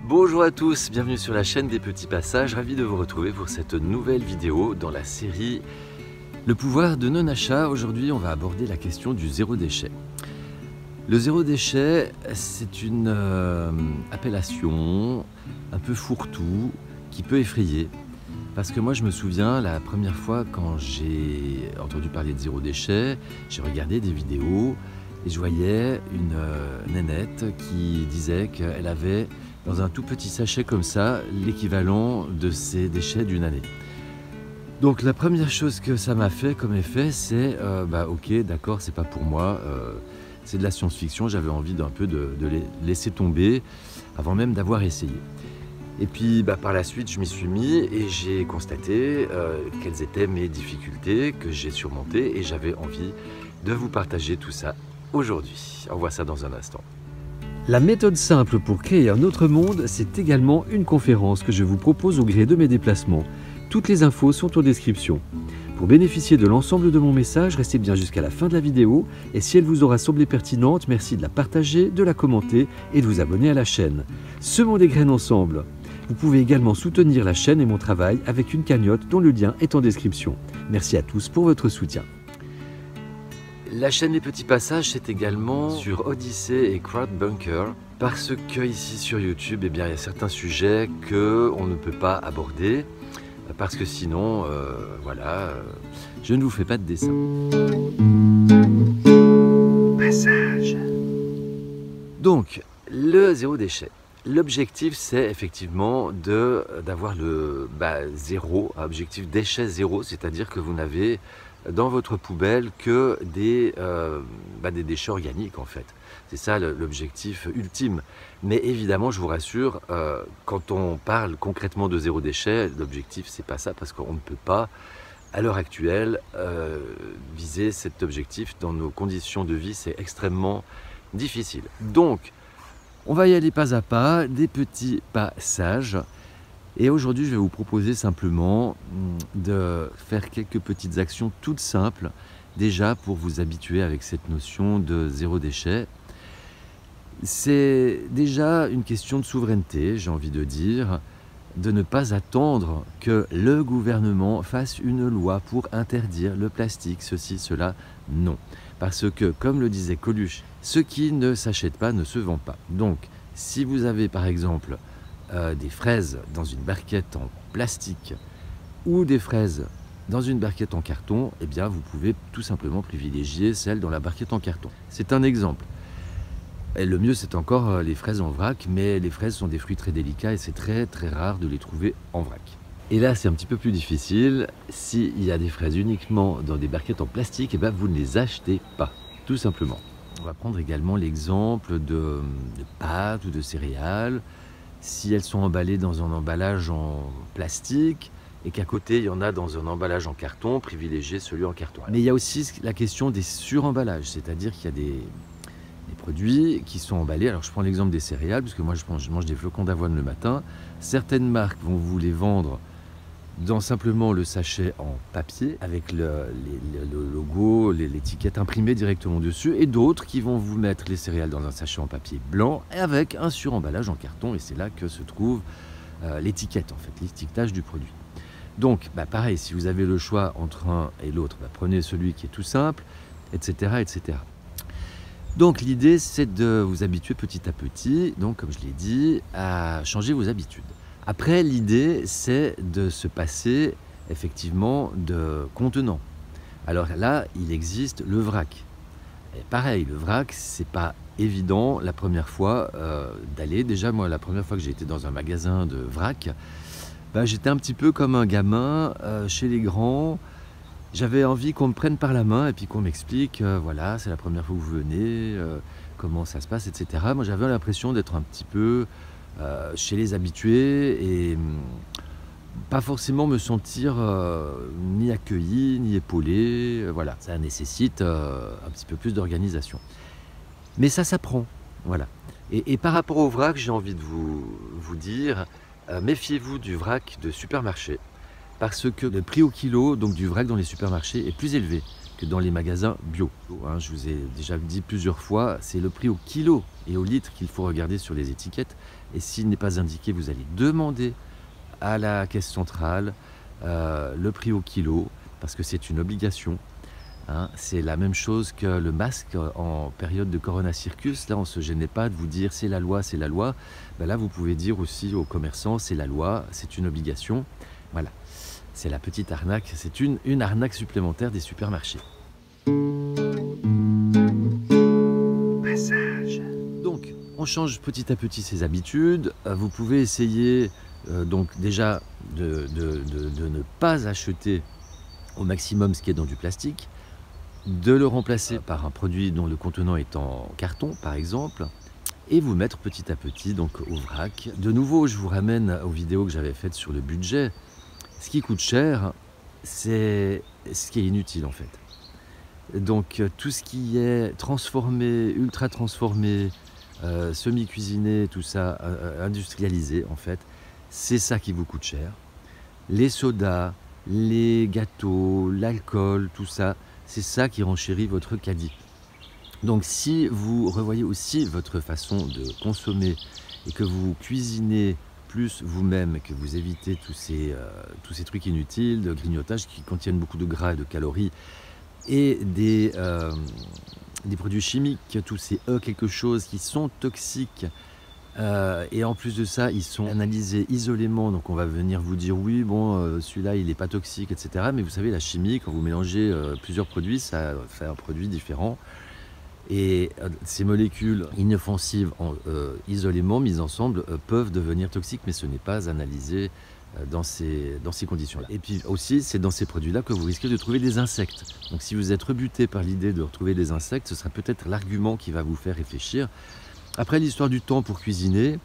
Bonjour à tous, bienvenue sur la chaîne des petits passages, ravi de vous retrouver pour cette nouvelle vidéo dans la série Le pouvoir de non-achat. Aujourd'hui on va aborder la question du zéro déchet. Le zéro déchet, c'est une appellation un peu fourre-tout qui peut effrayer. Parce que moi je me souviens la première fois quand j'ai entendu parler de zéro déchet, j'ai regardé des vidéos et je voyais une nénette qui disait qu'elle avait dans un tout petit sachet comme ça l'équivalent de ses déchets d'une année. Donc la première chose que ça m'a fait comme effet, c'est ok, d'accord, c'est pas pour moi, c'est de la science-fiction, j'avais envie d'un peu de laisser tomber avant même d'avoir essayé. Et puis par la suite je m'y suis mis et j'ai constaté quelles étaient mes difficultés que j'ai surmontées et j'avais envie de vous partager tout ça aujourd'hui. On voit ça dans un instant. La méthode simple pour créer un autre monde, c'est également une conférence que je vous propose au gré de mes déplacements. Toutes les infos sont en description. Pour bénéficier de l'ensemble de mon message, restez bien jusqu'à la fin de la vidéo et si elle vous aura semblé pertinente, merci de la partager, de la commenter et de vous abonner à la chaîne. Semons des graines ensemble. Vous pouvez également soutenir la chaîne et mon travail avec une cagnotte dont le lien est en description. Merci à tous pour votre soutien. La chaîne des petits passages, c'est également sur Odyssey et Crowdbunker parce que ici sur YouTube, il y a certains sujets qu'on ne peut pas aborder parce que sinon, je ne vous fais pas de dessin. Passage. Donc, le zéro déchet. L'objectif, c'est effectivement d'avoir le zéro, objectif déchet zéro, c'est-à-dire que vous n'avez dans votre poubelle que des déchets organiques en fait. C'est ça l'objectif ultime. Mais évidemment, je vous rassure, quand on parle concrètement de zéro déchet, l'objectif c'est pas ça parce qu'on ne peut pas, à l'heure actuelle, viser cet objectif dans nos conditions de vie, c'est extrêmement difficile. Donc, on va y aller pas à pas, des petits passages. Et aujourd'hui, je vais vous proposer simplement de faire quelques petites actions toutes simples, déjà pour vous habituer avec cette notion de zéro déchet. C'est déjà une question de souveraineté, j'ai envie de dire, de ne pas attendre que le gouvernement fasse une loi pour interdire le plastique, ceci, cela, non. Parce que, comme le disait Coluche, ce qui ne s'achète pas ne se vend pas. Donc, si vous avez par exemple des fraises dans une barquette en plastique ou des fraises dans une barquette en carton, eh bien vous pouvez tout simplement privilégier celles dans la barquette en carton. C'est un exemple. Et le mieux c'est encore les fraises en vrac, mais les fraises sont des fruits très délicats et c'est très très rare de les trouver en vrac. Et là c'est un petit peu plus difficile, s'il y a des fraises uniquement dans des barquettes en plastique, eh bien vous ne les achetez pas, tout simplement. On va prendre également l'exemple de pâtes ou de céréales. Si elles sont emballées dans un emballage en plastique et qu'à côté il y en a dans un emballage en carton, privilégiez celui en carton. Mais il y a aussi la question des suremballages, c'est-à-dire qu'il y a des produits qui sont emballés. Alors je prends l'exemple des céréales, parce que moi je mange des flocons d'avoine le matin. Certaines marques vont vous les vendre dans simplement le sachet en papier avec le logo, l'étiquette imprimée directement dessus, et d'autres qui vont vous mettre les céréales dans un sachet en papier blanc avec un suremballage en carton, et c'est là que se trouve l'étiquette en fait, l'étiquetage du produit. Donc pareil, si vous avez le choix entre un et l'autre, prenez celui qui est tout simple, etc. etc. Donc l'idée c'est de vous habituer petit à petit, donc comme je l'ai dit, à changer vos habitudes. Après, l'idée, c'est de se passer effectivement de contenants. Alors là, il existe le vrac. Et pareil, le vrac, c'est pas évident la première fois d'aller. Déjà, moi, la première fois que j'ai été dans un magasin de vrac, j'étais un petit peu comme un gamin chez les grands. J'avais envie qu'on me prenne par la main et puis qu'on m'explique, voilà, c'est la première fois que vous venez, comment ça se passe, etc. Moi, j'avais l'impression d'être un petit peu chez les habitués et pas forcément me sentir ni accueilli, ni épaulé. Voilà, ça nécessite un petit peu plus d'organisation. Mais ça s'apprend, voilà. Et par rapport au vrac, j'ai envie de vous dire, méfiez-vous du vrac de supermarché, parce que le prix au kilo, donc du vrac dans les supermarchés, est plus élevé que dans les magasins bio. Je vous ai déjà dit plusieurs fois, c'est le prix au kilo et au litre qu'il faut regarder sur les étiquettes. Et s'il n'est pas indiqué, vous allez demander à la caisse centrale le prix au kilo, parce que c'est une obligation. C'est la même chose que le masque en période de Corona Circus. Là, on ne se gênait pas de vous dire c'est la loi, c'est la loi. Là, vous pouvez dire aussi aux commerçants c'est la loi, c'est une obligation. Voilà, c'est la petite arnaque. C'est une arnaque supplémentaire des supermarchés. Passage. Donc, on change petit à petit ses habitudes. Vous pouvez essayer donc déjà de ne pas acheter au maximum ce qui est dans du plastique, de le remplacer par un produit dont le contenant est en carton par exemple, et vous mettre petit à petit donc au vrac. De nouveau, je vous ramène aux vidéos que j'avais faites sur le budget. Ce qui coûte cher, c'est ce qui est inutile en fait. Donc tout ce qui est transformé, ultra transformé, semi-cuisiné, tout ça, industrialisé en fait, c'est ça qui vous coûte cher. Les sodas, les gâteaux, l'alcool, tout ça, c'est ça qui renchérit votre caddie. Donc si vous revoyez aussi votre façon de consommer et que vous cuisinez plus vous-même, que vous évitez tous ces trucs inutiles, de grignotage qui contiennent beaucoup de gras et de calories, et des produits chimiques, tous ces quelque chose qui sont toxiques, et en plus de ça, ils sont analysés isolément, donc on va venir vous dire oui, bon, celui-là il n'est pas toxique, etc. Mais vous savez, la chimie, quand vous mélangez plusieurs produits, ça fait un produit différent. Et ces molécules inoffensives isolément mises ensemble peuvent devenir toxiques, mais ce n'est pas analysé dans ces conditions-là. Et puis aussi, c'est dans ces produits-là que vous risquez de trouver des insectes. Donc si vous êtes rebuté par l'idée de retrouver des insectes, ce sera peut-être l'argument qui va vous faire réfléchir. Après, l'histoire du temps pour cuisiner,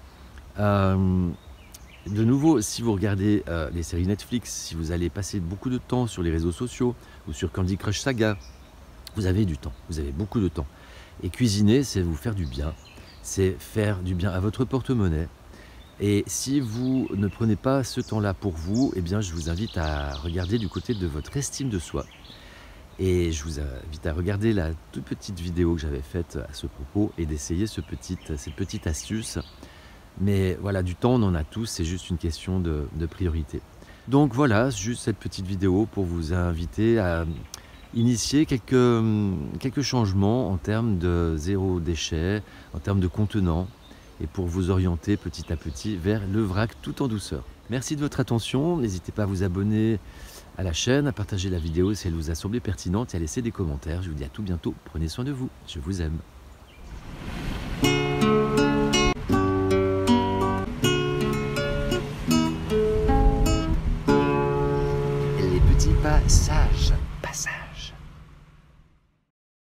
de nouveau, si vous regardez les séries Netflix, si vous allez passer beaucoup de temps sur les réseaux sociaux ou sur Candy Crush Saga, vous avez du temps, vous avez beaucoup de temps. Et cuisiner, c'est vous faire du bien, c'est faire du bien à votre porte-monnaie. Et si vous ne prenez pas ce temps-là pour vous, eh bien, je vous invite à regarder du côté de votre estime de soi. Et je vous invite à regarder la toute petite vidéo que j'avais faite à ce propos et d'essayer cette petite astuce. Mais voilà, du temps on en a tous, c'est juste une question de priorité. Donc voilà, juste cette petite vidéo pour vous inviter à initier quelques changements en termes de zéro déchet, en termes de contenant, et pour vous orienter petit à petit vers le vrac tout en douceur. Merci de votre attention, n'hésitez pas à vous abonner à la chaîne, à partager la vidéo si elle vous a semblé pertinente et à laisser des commentaires. Je vous dis à tout bientôt, prenez soin de vous, je vous aime. Les petits passages.